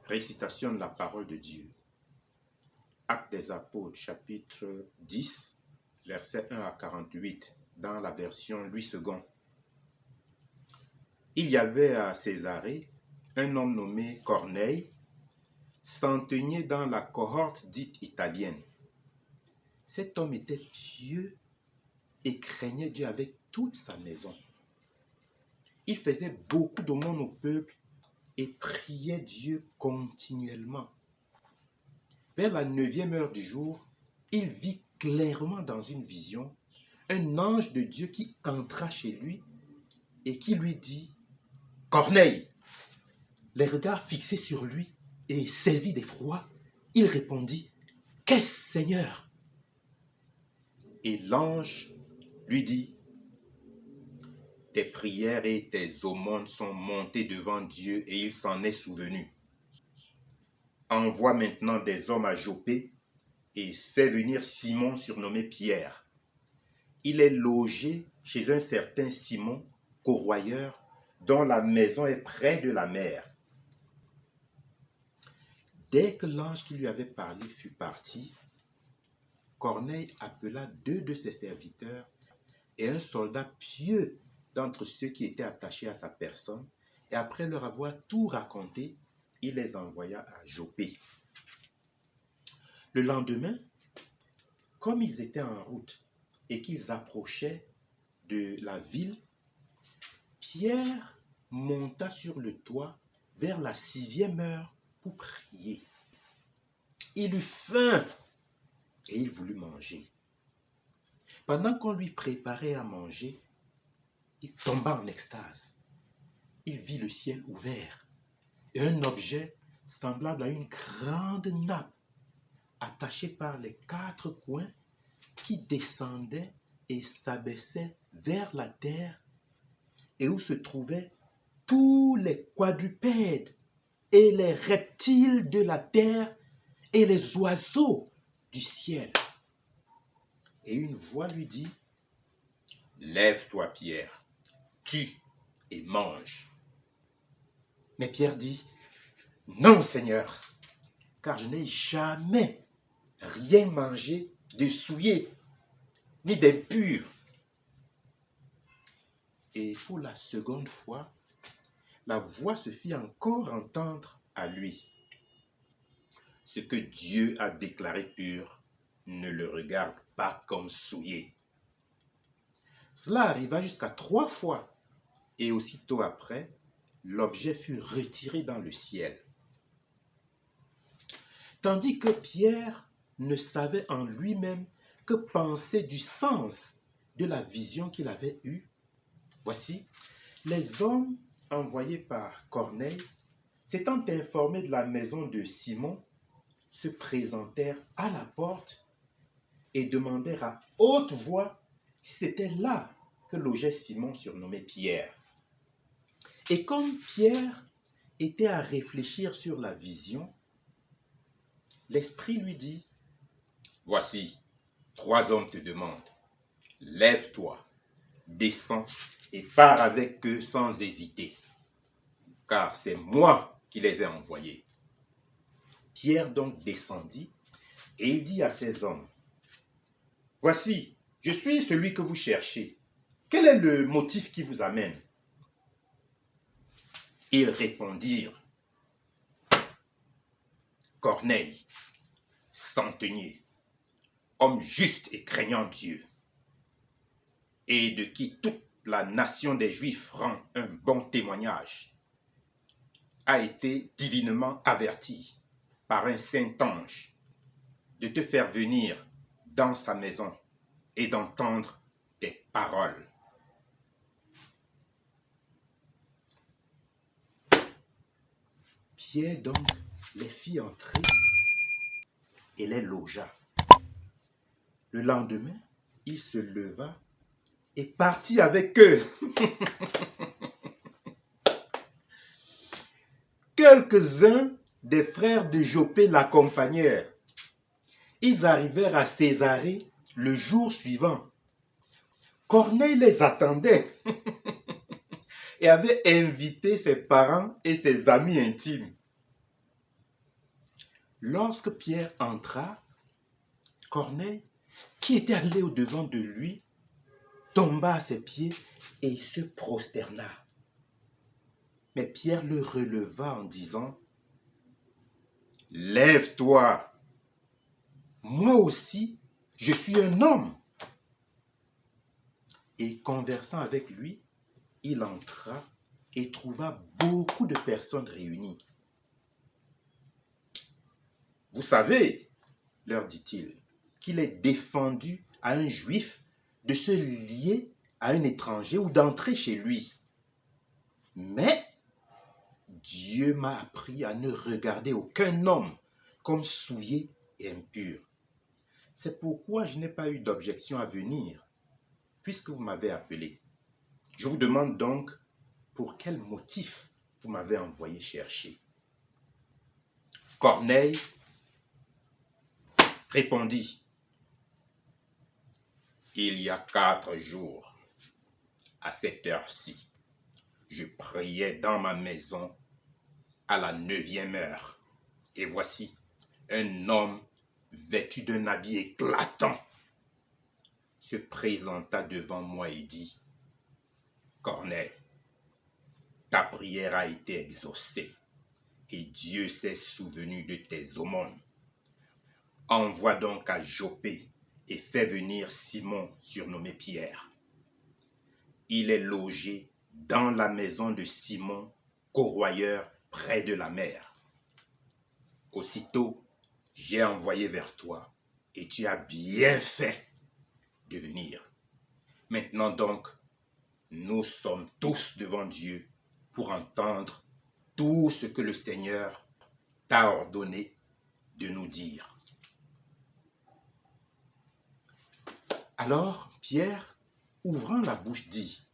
Récitation de la parole de Dieu. Actes des Apôtres, chapitre 10, versets 1 à 48, dans la version Louis II. Il y avait à Césarée un homme nommé Corneille, centenier dans la cohorte dite italienne. Cet homme était pieux et craignait Dieu avec toute sa maison. Il faisait beaucoup d'aumônes au peuple et priait Dieu continuellement. Vers la 9e heure du jour, il vit clairement dans une vision un ange de Dieu qui entra chez lui et qui lui dit « Corneille !» Les regards fixés sur lui et saisi d'effroi, il répondit « Qu'est-ce, Seigneur ?» Et l'ange lui dit « Tes prières et tes aumônes sont montées devant Dieu et il s'en est souvenu. Envoie maintenant des hommes à Joppé et fais venir Simon surnommé Pierre. Il est logé chez un certain Simon, corroyeur, dont la maison est près de la mer. » Dès que l'ange qui lui avait parlé fut parti, Corneille appela 2 de ses serviteurs et un soldat pieux d'entre ceux qui étaient attachés à sa personne, et après leur avoir tout raconté, il les envoya à Joppé. Le lendemain, comme ils étaient en route et qu'ils approchaient de la ville, Pierre monta sur le toit vers la 6e heure pour prier. Il eut faim et il voulut manger. Pendant qu'on lui préparait à manger, il tomba en extase. Il vit le ciel ouvert et un objet semblable à une grande nappe attaché par les 4 coins qui descendait et s'abaissait vers la terre et où se trouvaient tous les quadrupèdes et les reptiles de la terre et les oiseaux du ciel. Et une voix lui dit « Lève-toi, Pierre, tue et mange. » Mais Pierre dit « Non, Seigneur, car je n'ai jamais rien mangé de souillé, ni d'impur. » Et pour la seconde fois, la voix se fit encore entendre à lui. « Ce que Dieu a déclaré pur, ne le regarde pas comme souillé. » Cela arriva jusqu'à 3 fois, et aussitôt après, l'objet fut retiré dans le ciel. Tandis que Pierre ne savait en lui-même que penser du sens de la vision qu'il avait eue, voici, les hommes envoyés par Corneille, s'étant informés de la maison de Simon, se présentèrent à la porte et demandèrent à haute voix si c'était là que logeait Simon surnommé Pierre. Et comme Pierre était à réfléchir sur la vision, l'Esprit lui dit « Voici, 3 hommes te demandent. Lève-toi, descends et pars avec eux sans hésiter, car c'est moi qui les ai envoyés. » Pierre donc descendit et il dit à ces hommes « Voici, je suis celui que vous cherchez. Quel est le motif qui vous amène ?» Ils répondirent « Corneille, centenier, homme juste et craignant Dieu, et de qui toute la nation des Juifs rend un bon témoignage, a été divinement averti par un saint ange de te faire venir dans sa maison et d'entendre tes paroles. » Pierre donc les fit entrer et les logea. Le lendemain, il se leva et partit avec eux. Quelques-uns des frères de Joppé l'accompagnèrent. Ils arrivèrent à Césarée le jour suivant. Corneille les attendait et avait invité ses parents et ses amis intimes. Lorsque Pierre entra, Corneille, qui était allé au-devant de lui, tomba à ses pieds et se prosterna. Mais Pierre le releva en disant, « Lève-toi, moi aussi, je suis un homme. » Et conversant avec lui, il entra et trouva beaucoup de personnes réunies. « Vous savez, leur dit-il, qu'il est défendu à un juif de se lier à un étranger ou d'entrer chez lui. Mais Dieu m'a appris à ne regarder aucun homme comme souillé et impur. C'est pourquoi je n'ai pas eu d'objection à venir, puisque vous m'avez appelé. Je vous demande donc pour quel motif vous m'avez envoyé chercher. » Corneille répondit, « Il y a 4 jours, à cette heure-ci, je priais dans ma maison à la 9e heure, et voici un homme vêtu d'un habit éclatant se présenta devant moi et dit, « Corneille, ta prière a été exaucée et Dieu s'est souvenu de tes aumônes. Envoie donc à Joppé et fais venir Simon surnommé Pierre. Il est logé dans la maison de Simon, corroyeur près de la mer. Aussitôt, j'ai envoyé vers toi et tu as bien fait de venir. Maintenant donc, nous sommes tous devant Dieu pour entendre tout ce que le Seigneur t'a ordonné de nous dire. » Alors Pierre, ouvrant la bouche, dit,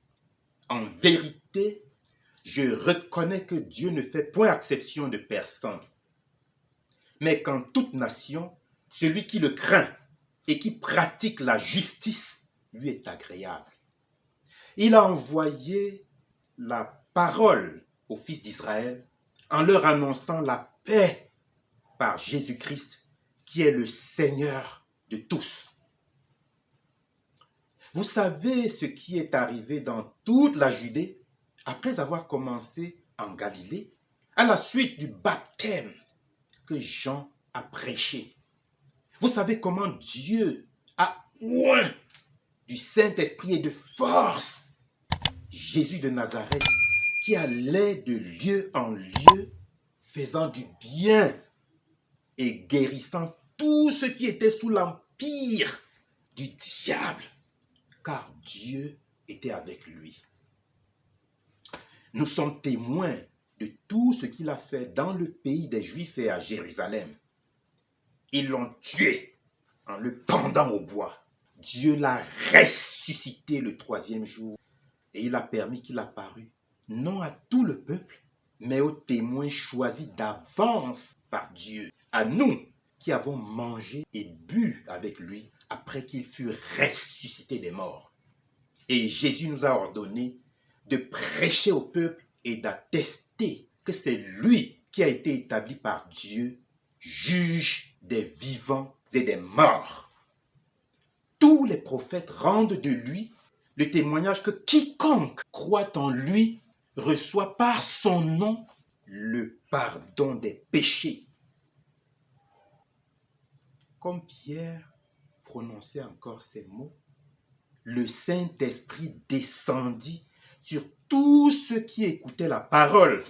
« En vérité, je reconnais que Dieu ne fait point exception de personne, mais qu'en toute nation, celui qui le craint et qui pratique la justice lui est agréable. Il a envoyé la parole aux fils d'Israël en leur annonçant la paix par Jésus-Christ, qui est le Seigneur de tous. Vous savez ce qui est arrivé dans toute la Judée après avoir commencé en Galilée, à la suite du baptême que Jean a prêché. Vous savez comment Dieu a oint du Saint-Esprit et de force Jésus de Nazareth, qui allait de lieu en lieu, faisant du bien et guérissant tous ceux qui étaient sous l'empire du diable, car Dieu était avec lui. Nous sommes témoins de tout ce qu'il a fait dans le pays des Juifs et à Jérusalem. Ils l'ont tué en le pendant au bois. Dieu l'a ressuscité le 3e jour et il a permis qu'il apparût, non à tout le peuple, mais aux témoins choisis d'avance par Dieu, à nous qui avons mangé et bu avec lui après qu'il fut ressuscité des morts. Et Jésus nous a ordonné de prêcher au peuple et d'attester que c'est lui qui a été établi par Dieu, juge des vivants et des morts. Tous les prophètes rendent de lui le témoignage que quiconque croit en lui reçoit par son nom le pardon des péchés. » Comme Pierre prononçait encore ces mots, le Saint-Esprit descendit sur tous ceux qui écoutaient la parole.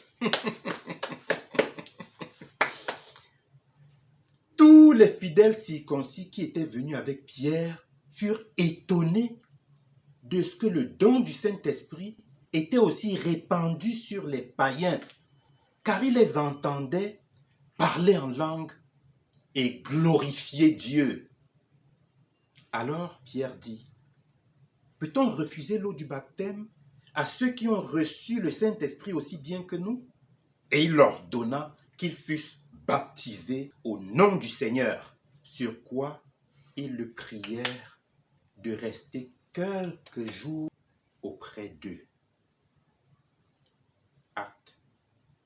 Tous les fidèles circoncis qui étaient venus avec Pierre furent étonnés de ce que le don du Saint-Esprit était aussi répandu sur les païens, car ils les entendaient parler en langue et glorifier Dieu. Alors Pierre dit, « Peut-on refuser l'eau du baptême à ceux qui ont reçu le Saint-Esprit aussi bien que nous ?» Et il leur donna qu'ils fussent baptisés au nom du Seigneur, sur quoi ils le prièrent de rester quelques jours auprès d'eux. Actes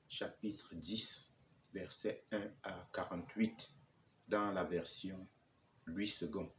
chapitre 10, versets 1 à 48 dans la version Louis II.